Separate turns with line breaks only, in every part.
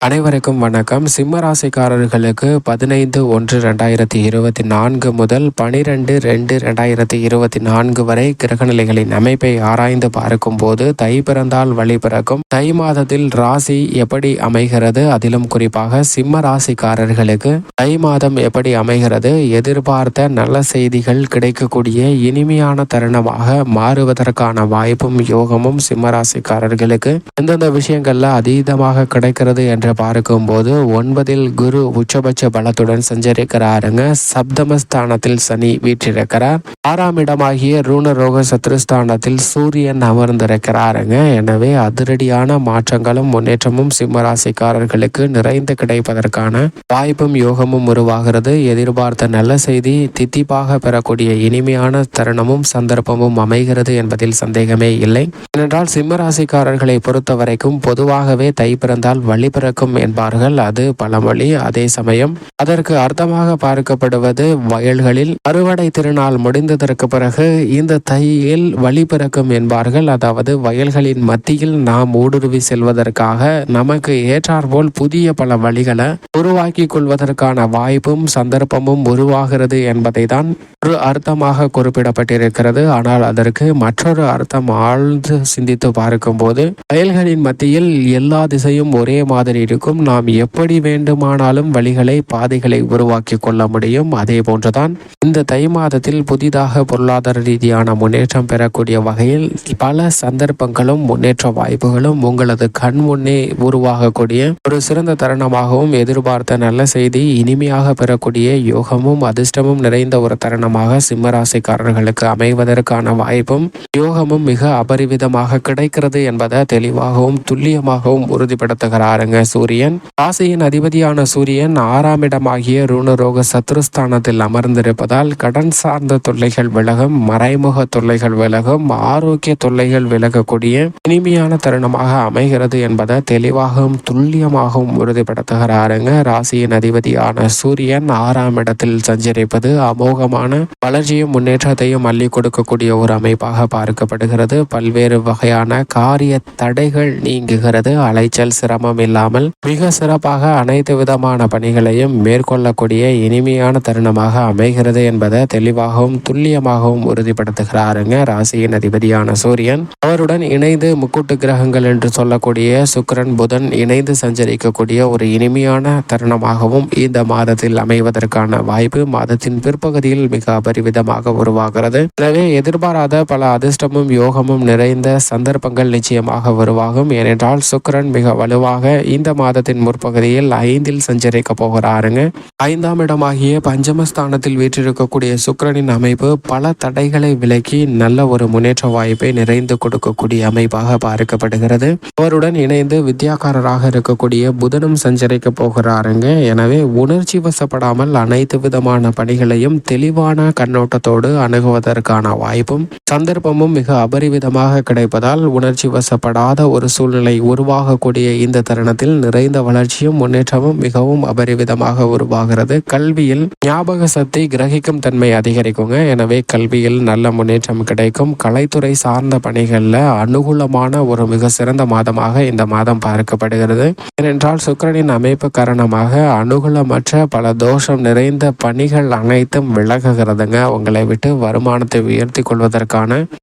அனைவருக்கும் வணக்கம். சிம்ம ராசிக்காரர்களுக்கு 15/1/2024 முதல் 12/2/2024 வரை கிரகநிலைகளின் அமைப்பை ஆராய்ந்து பார்க்கும்போது தை பிறந்தால் வழி பிறக்கும். தை மாதத்தில் ராசி எப்படி அமைகிறது, அதிலும் குறிப்பாக சிம்ம ராசிக்காரர்களுக்கு தை மாதம் எப்படி அமைகிறது, எதிர்பார்த்த நல்ல செய்திகள் கிடைக்கக்கூடிய இனிமையான தருணமாக மாறுவதற்கான வாய்ப்பும் யோகமும் சிம்ம ராசிக்காரர்களுக்கு எந்தெந்த விஷயங்கள்ல அதீதமாக கிடைக்கிறது என்று பார்க்கும்போது 9ல் குரு உச்சபட்ச பலத்துடன் சஞ்சரிக்கிறாருங்க. சப்தமஸ்தானத்தில் சனி வீற்றிருக்கிறார். 6ஆம் இடமாகிய ரூணரோக சத்ருஸ்தானத்தில் சூரியன் அமர்ந்திருக்கிறாருங்க. எனவே அதிரடியான மாற்றங்களும் முன்னேற்றமும் சிம்மராசிக்காரர்களுக்கு நிறைந்து கிடைப்பதற்கான வாய்ப்பும் யோகமும் உருவாகிறது. எதிர்பார்த்த நல்ல செய்தி தித்திப்பாக பெறக்கூடிய இனிமையான தருணமும் சந்தர்ப்பமும் அமைகிறது என்பதில் சந்தேகமே இல்லை. ஏனென்றால் சிம்மராசிக்காரர்களை பொறுத்த வரைக்கும் பொதுவாகவே தை பிறந்தால் வழி பிறக்கும் என்பார்கள். அது பழமொழி. அதே சமயம் அதற்கு அர்த்தமாக பார்க்கப்படுவது வயல்களில் அறுவடை திருநாள் முடிந்ததற்கு பிறகு இந்த தையில் வழி பிறக்கும் என்பார்கள். அதாவது வயல்களின் மத்தியில் நாம் ஊடுருவி செல்வதற்காக நமக்கு ஏற்றாற்போல் புதிய பல வழிகளை உருவாக்கி கொள்வதற்கான வாய்ப்பும் சந்தர்ப்பமும் உருவாகிறது என்பதை தான் ஒரு அர்த்தமாக குறிப்பிடப்பட்டிருக்கிறது. ஆனால் அதற்கு மற்றொரு அர்த்தம் ஆழ்ந்து சிந்தித்து பார்க்கும்போது வயல்களின் மத்தியில் எல்லா திசையும் ஒரே மாதிரி இருக்கும். நாம் எப்படி வேண்டுமானாலும் வழிகளை பாதைகளை உருவாக்கி கொள்ள முடியும். அதே போன்றுதான் இந்த தை மாதத்தில் புதிதாக பொருளாதார ரீதியான முன்னேற்றம் பெறக்கூடிய வகையில் பல சந்தர்ப்பங்களும் முன்னேற்ற வாய்ப்புகளும் உங்களது கண் முன்னே உருவாகக்கூடிய ஒரு சிறந்த தருணமாகவும் எதிர்பார்த்த நல்ல செய்தி இனிமையாக பெறக்கூடிய யோகமும் அதிர்ஷ்டமும் நிறைந்த ஒரு தருணமாக சிம்மராசிக்காரர்களுக்கு அமைவதற்கான வாய்ப்பும் யோகமும் மிக அபரிவிதமாக கிடைக்கிறது என்பதை தெளிவாகவும் துல்லியமாகவும் உறுதிப்படுத்துகிறாருங்க. சூரியன் ராசியின் அதிபதியான சூரியன் 6ஆம் இடமாகிய ரூணரோக சத்ருஸ்தானத்தில் அமர்ந்திருப்பதால் கடன் சார்ந்த தொல்லைகள் விலகும், மறைமுக தொல்லைகள் விலகும், ஆரோக்கிய தொல்லைகள் விலகக்கூடிய இனிமையான தருணமாக அமைகிறது என்பதை தெளிவாகவும் துல்லியமாகவும் உறுதிப்படுத்துகிறாருங்க. ராசியின் அதிபதியான சூரியன் 6ஆம் இடத்தில் சஞ்சரிப்பது அமோகமான வளர்ச்சியும் முன்னேற்றத்தையும் அள்ளி கொடுக்கக்கூடிய ஒரு அமைப்பாக பார்க்கப்படுகிறது. பல்வேறு வகையான காரிய தடைகள் நீங்குகிறது. அலைச்சல் சிரமம் இல்லாமல் மிக சிறப்பாக அனைத்து விதமான பணிகளையும் மேற்கொள்ளக்கூடிய இனிமையான தருணமாக அமைகிறது என்பதை தெளிவாகவும் துல்லியமாகவும் உறுதிப்படுத்துகிறாருங்க. ராசியின் அதிபதியான சூரியன் அவருடன் இணைந்து முக்கூட்டு கிரகங்கள் என்று சொல்லக்கூடிய சுக்கிரன் புதன் இணைந்து சஞ்சரிக்கக்கூடிய ஒரு இனிமையான தருணமாகவும் இந்த மாதத்தில் அமைவதற்கான வாய்ப்பு மாதத்தின் பிற்பகுதியில் மிக அபரிவிதமாக உருவாகிறது. எனவே எதிர்பாராத பல அதிர்ஷ்டமும் யோகமும் நிறைந்த சந்தர்ப்பங்கள் நிச்சயமாக உருவாகும். ஏனென்றால் சுக்கிரன் மிக வலுவாக இந்த மாதத்தின் முற்பகுதியில் 5ல் சஞ்சரிக்க போகிறாருங்க. 5ஆம் இடமாகிய பஞ்சமஸ்தானத்தில் வீற்றிருக்கக்கூடிய சுக்கிரனின் அமைப்பு பல தடைகளை விலக்கி நல்ல ஒரு முன்னேற்ற வாய்ப்பை நிறைந்து கொடுக்கக்கூடிய அமைப்பாக பார்க்கப்படுகிறது. அவருடன் இணைந்து வித்யாக்காரராக இருக்கக்கூடிய புதனும் சஞ்சரிக்க போகிறாருங்க. எனவே உணர்ச்சி வசப்படாமல் அனைத்து விதமான பணிகளையும் தெளிவான கண்ணோட்டத்தோடு அணுகுவதற்கான வாய்ப்பும் சந்தர்ப்பமும் மிக அபரிவிதமாக கிடைப்பதால் உணர்ச்சி வசப்படாத ஒரு சூழ்நிலை உருவாகக்கூடிய இந்த தருணத்தில் நிறைந்த வளர்ச்சியும் முன்னேற்றமும் மிகவும் அபரிவிதமாக உருவாகிறது. கல்வியில் ஞாபக சக்தி கிரகிக்கும் தன்மை அதிகரிக்குங்க. எனவே கல்வியில் நல்ல முன்னேற்றம் கிடைக்கும். கலைத்துறை சார்ந்த பணிகளில் அனுகூலமான ஒரு மிக சிறந்த மாதமாக இந்த மாதம் பார்க்கப்படுகிறது. ஏனென்றால் சுக்கிரனின் அமைப்பு காரணமாக அனுகூலமற்ற பல தோஷம் நிறைந்த பணிகள் அனைத்தும் விலகுகிறதுங்க. உங்களை விட்டு வருமானத்தை உயர்த்தி கொள்வதற்கான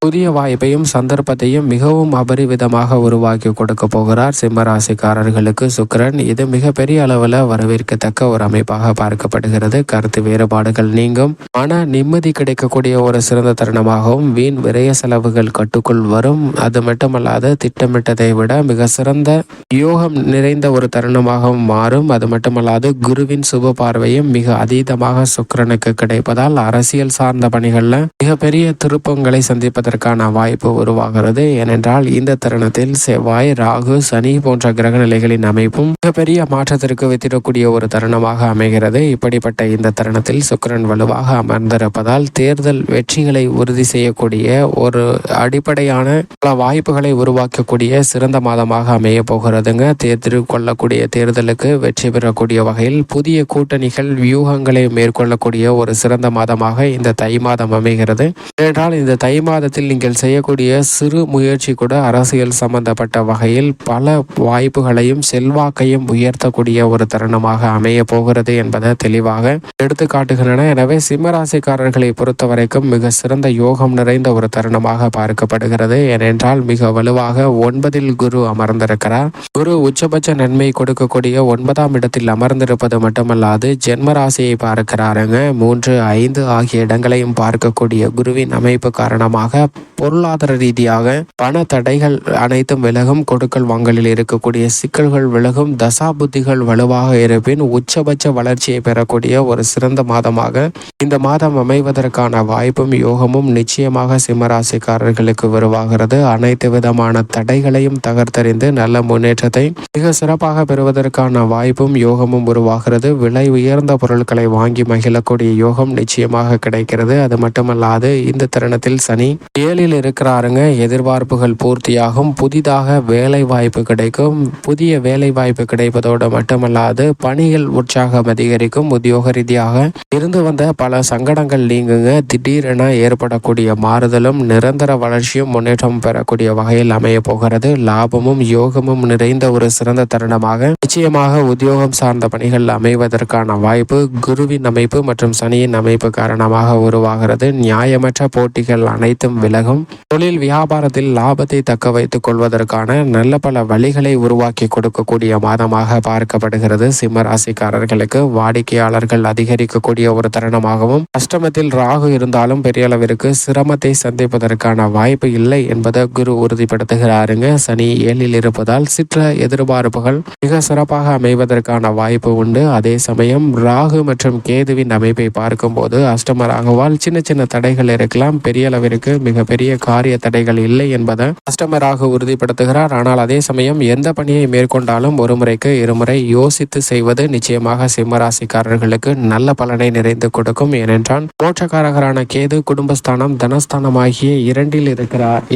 புதிய வாய்ப்பையும் சந்தர்ப்பத்தையும் மிகவும் அபரிவிதமாக உருவாக்கி கொடுக்க போகிறார் சிம்மராசிக்காரர்களுக்கு சுக்கிரன். இது மிகப்பெரிய அளவில் வரவேற்கத்தக்க ஒரு அமைப்பாக பார்க்கப்படுகிறது. கருத்து வேறுபாடுகள் நீங்கும், மன நிம்மதி கிடைக்கக்கூடிய ஒரு சிறந்த தருணமாகவும் வீண் விரய செலவுகள் கட்டுக்குள் வரும். அது மட்டுமல்லாது திட்டமிட்டதை விட மிக சிறந்த யோகம் நிறைந்த ஒரு தருணமாகவும் மாறும். அது மட்டுமல்லாது குருவின் சுப பார்வையும் மிக அதீதமாக சுக்கிரனுக்கு கிடைப்பதால் அரசியல் சார்ந்த பணிகள்ல மிகப்பெரிய திருப்பங்களை சந்திப்பதற்கான வாய்ப்பு உருவாகிறது. ஏனென்றால் இந்த தருணத்தில் செவ்வாய், ராகு, சனி போன்ற கிரக நிலைகளின் அமைப்பும் மிகப்பெரிய மாற்றத்திற்கு வித்திடக்கூடிய ஒரு தருணமாக அமைகிறது. இப்படிப்பட்ட இந்த தருணத்தில் சுக்கிரன் வலுவாக அமர்ந்திருப்பதால் தேர்தல் வெற்றிகளை உறுதி செய்யக்கூடிய ஒரு அடிப்படையான பல வாய்ப்புகளை உருவாக்கக்கூடிய சிறந்த மாதமாக அமைய போகிறதுங்க. கொள்ளக்கூடிய தேர்தலுக்கு வெற்றி பெறக்கூடிய வகையில் புதிய கூட்டணிகள் வியூகங்களை மேற்கொள்ளக்கூடிய ஒரு சிறந்த மாதமாக இந்த தை மாதம் அமைகிறது. ஏனென்றால் இந்த தை மாதத்தில் நீங்கள் செய்யக்கூடிய சிறு முயற்சி கூட அரசியல் சம்பந்தப்பட்ட வகையில் பல வாய்ப்புகளையும் செல்வாக்கையும் உயர்த்தக்கூடிய ஒரு தருணமாக அமைய போகிறது என்பதை தெளிவாக எடுத்து காட்டுகின்றன. எனவே சிம்மராசிக்காரர்களை பொறுத்த வரைக்கும் மிக சிறந்த யோகம் நிறைந்த ஒரு தருணமாக பார்க்கப்படுகிறது. ஏனென்றால் மிக வலுவாக 9ல் குரு அமர்ந்திருக்கிறார். குரு உச்சபட்ச நன்மை கொடுக்கக்கூடிய 9ஆம் இடத்தில் அமர்ந்திருப்பது மட்டுமல்லாது ஜென்ம ராசியை பார்க்கிறாருங்க. 3, 5 ஆகிய இடங்களையும் பார்க்கக்கூடிய குருவின் அமைப்பு காரணமாக பொருளாதார ரீதியாக பண தடைகள் அனைத்தும் விலகும். கொடுக்கல் வாங்கலில் இருக்கக்கூடிய சிக்கல்கள் விலகும். தசா புத்திகள் வலுவாக இருப்பின் உச்சபட்ச வளர்ச்சியை பெறக்கூடிய ஒரு சிறந்த மாதமாக இந்த மாதம் அமைவதற்கான வாய்ப்பும் யோகமும் நிச்சயமாக சிம்மராசிக்காரர்களுக்கு உருவாகிறது. அனைத்து விதமான தடைகளையும் தகர்த்தறிந்து நல்ல முன்னேற்றத்தை மிக சிறப்பாக பெறுவதற்கான வாய்ப்பும் யோகமும் உருவாகிறது. விலை உயர்ந்த பொருட்களை வாங்கி மகிழக்கூடிய யோகம் நிச்சயமாக கிடைக்கிறது. அது மட்டுமல்லாது இந்த தருணத்தில் சனி 7ல் இருக்கிறாருங்க. எதிர்பார்ப்புகள் பூர்த்தியாகும். புதிதாக வேலை வாய்ப்பு கிடைக்கும். புதிய வேலை வாய்ப்பு கிடைப்பதோடு மட்டுமல்லாது பணிகள் உற்சாகம் அதிகரிக்கும். உத்தியோக ரீதியாக இருந்து வந்த பல சங்கடங்கள் நீங்குங்க. திடீரென ஏற்படக்கூடிய மாறுதலும் நிரந்தர வளர்ச்சியும் முன்னேற்றம் பெறக்கூடிய வகையில் அமைய போகிறது. லாபமும் யோகமும் நிறைந்த ஒரு சிறந்த தருணமாக நிச்சயமாக உத்தியோகம் சார்ந்த பணிகள் அமைவதற்கான வாய்ப்பு குருவின் அமைப்பு மற்றும் சனியின் அமைப்பு காரணமாக உருவாகிறது. நியாயமற்ற போட்டிகள் அனைத்தும் விலகும். தொழில் வியாபாரத்தில் லாபத்தை தக்க வைத்துக் கொள்வதற்கான நல்ல பல வழிகளை உருவாக்கி கொடுக்கக்கூடிய மாதமாக பார்க்கப்படுகிறது. சிம்ம ராசிக்காரர்களுக்கு வாடிக்கையாளர்கள் அதிகரிக்கக்கூடிய ஒரு தருணமாகவும் அஷ்டமத்தில் ராகு இருந்தாலும் பெரிய அளவிற்கு சிரமத்தை சந்திப்பதற்கான வாய்ப்பு இல்லை என்பதை குரு உறுதிப்படுத்துகிறாருங்க. சனி 7ல் இருப்பதால் சிற்ற எதிர்பார்ப்புகள் மிக சிறப்பாக அமைவதற்கான வாய்ப்பு உண்டு. அதே சமயம் ராகு மற்றும் கேதுவின் அமைப்பை பார்க்கும்போது அஷ்டம ராகுவால் சின்ன சின்ன தடைகள் இருக்கலாம். பெரிய அளவிற்கு மிகப்பெரிய காரிய தடைகள் இல்லை என்பதை அஷ்டம ராகு உறுதிப்படுத்துகிறார். ஆனால் அதே சமயம் எந்த பணியை மேற்கொண்டாலும் ஒரு முறைக்கு இருமுறை யோசித்து செய்வது நிச்சயமாக சிம்மராசிக்காரர்களுக்கு நல்ல பலனை நிறைந்து கொடுக்கும். ஏனென்றால் மோட்சக்காரகரான கேது குடும்பஸ்தானம் தனஸ்தானம் ஆகிய 2ல்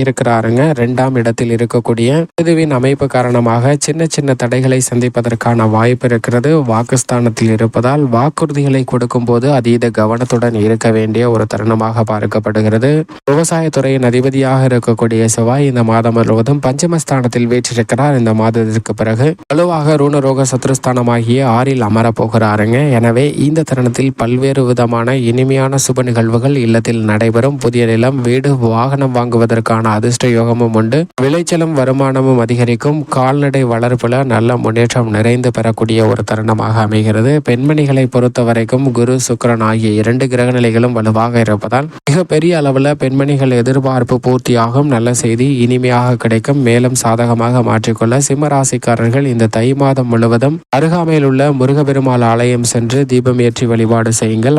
இருக்கிறாருங்க. 2ஆம் இடத்தில் இருக்கக்கூடிய கேதுவின் அமைப்பு காரணமாக சின்ன சின்ன தடைகளை சந்திப்பதற்கான வாய்ப்பு இருக்கிறது. வாக்குஸ்தானத்தில் இருப்பதால் வாக்குறுதிகளை கொடுக்கும் போது அதீத கவனத்துடன் இருக்க வேண்டிய ஒரு தருணமாக பார்க்கப்படுகிறது. விவசாயத்துறையின் அதிபதியாக இருக்கக்கூடிய செவ்வாய் இந்த மாதம் முழுவதும் பஞ்சமஸ்தானத்தில் வீற்றிருக்கிறார். இந்த மாதத்திற்கு பிறகு வலுவாக ரூணரோக சத்ருஸ்தானமாகிய 6ல் அமரப்போகிறாருங்க. எனவே இந்த தருணத்தில் பல்வேறு விதமான இனிமையான சுப நிகழ்வுகள் இல்லத்தில் நடைபெறும். புதிய நிலம், வீடு, வாகனம் வாங்குவதற்கான அதிர்ஷ்ட யோகமும் உண்டு. விளைச்சலும் வருமானமும் அதிகரிக்கும். கால்நடை வளர்ப்புல நல்ல முன்னேற்றம் நிறைந்து பெறக்கூடிய ஒரு தருணமாக அமைகிறது. பெண்மணிகளை பொறுத்த வரைக்கும் குரு சுக்கிரன் ஆகிய 2 கிரக நிலைகளும் வலுவாக இருப்பதால் மிகப்பெரிய அளவில் பெண்மணிகள் எதிர்பார்ப்பு பூர்த்தியாகும். நல்ல செய்தி இனிமையாக கிடைக்கும். மேலும் சாதகமாக மாற்றிக்கொள்ள சிம்மராசிக்காரர்கள் இந்த தை மாதம் முழுவதும் அருகாமையில் உள்ள முருகப்பெருமாள் ஆலயம் சென்று தீபம் ஏற்றி வழிபாடு செய்யுங்கள்.